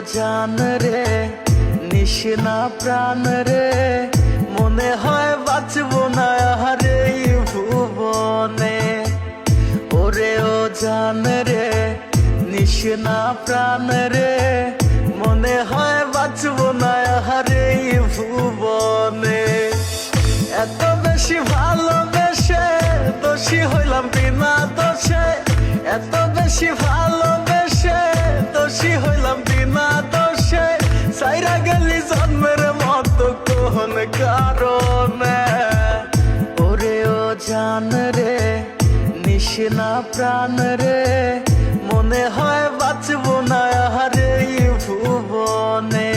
জান রে নিশিনা প্রাণ রে, মনে হয় বাঁচবো না আর এই ভুবনে। ওরে ও জান রে নিশিনা প্রাণ রে, মনে হয় বাঁচবো না আর এই ভুবনে। এত বেশি ভালোবেসে দোষী হইলাম বিনা দোষে, এত বেশি ভালোবেসে দোষী হইলাম বিনা দোষে। সাইরা গেলি জন্মের মতো কোন কারণে। ওরে ও জান রে নিশিনা প্রাণ রে, মনে হয় বাঁচবো না আর এই ভুবনে।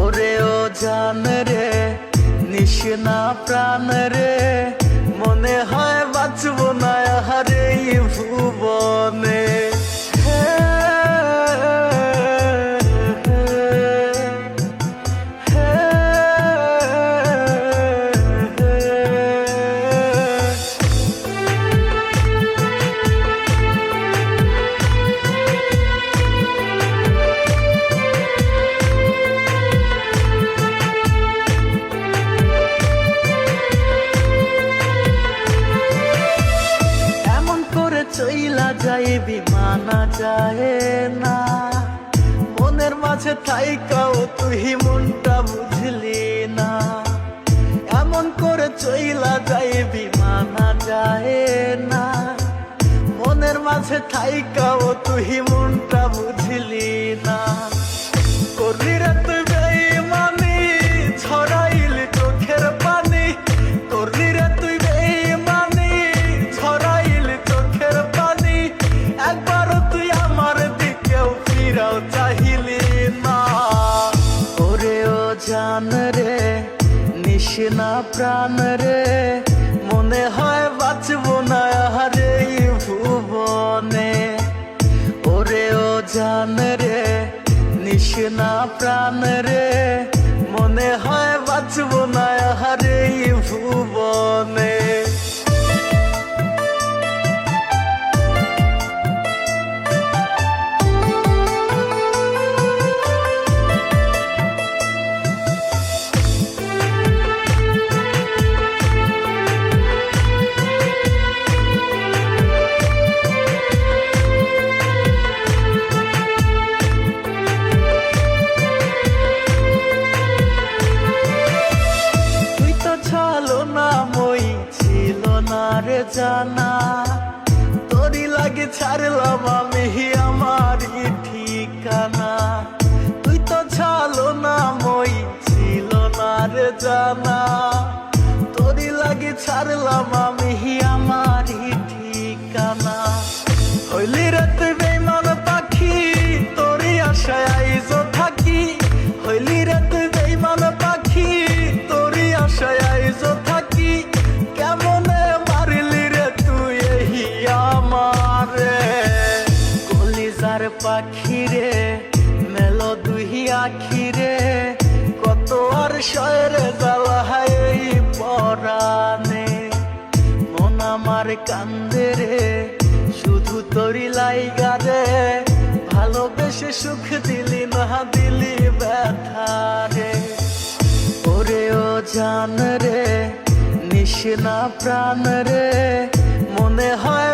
ওরে ও জান রে নিশিনা প্রাণ রে, মনে হয় বাঁচবো না আর এই ভুবনে। চইলা যায় বিমানা যায় না, মনের মাঝে থাইকাও তুই মনটা বুঝলি না। এমন করে চইলা যায় বিমানা যায় না, মনের মাঝে থাইকাও তুই মনটা বুঝলি না। করলি রে তুই বেঈমানি ছড়াইলি চোখের পানি, করলি রে তুই বেঈমানি ছড়াইলি চোখের পানি। একবারও তুই আমার দিকেও ফিরাও চাহিলি না। ওরে ও জান রে নিশিনা প্রাণ রে, মনে হয় বাঁচবো না আর এই ভুবনে। ওরে ও জান রে নিশিনা প্রাণ রে, মনে হয় বাঁচবো না আর এই ভুবনে। রে জানা তোরি লাগে ছাড়লাম আমি আমার ঠিকানা। তুই তো ছালো না মই ছিল না রে জানা, তোরি লাগে ছাড়লাম আমি আমার ঠিকানা। হইলি রে তুই বেঈমান পাখি তোরি আশায় আইজো থাকি, হইলি রে তুই বেঈমান পাখি তোরি আশায় আইজো থাকি। কেমনে মারিলি রে তুই এই আমারে, কলিজার পাখি রে মেলো দুই আখি রে। কত আর শয়রে জ্বালায় এই পরাণে, মন আমার কান্দে রে শুধু তোরি লাইগা রে। ভালোবেসে সুখ দিলি না দিলি ব্যথা রে। ওরে ও জান রে নিশিনা প্রাণ রে, মনে হয়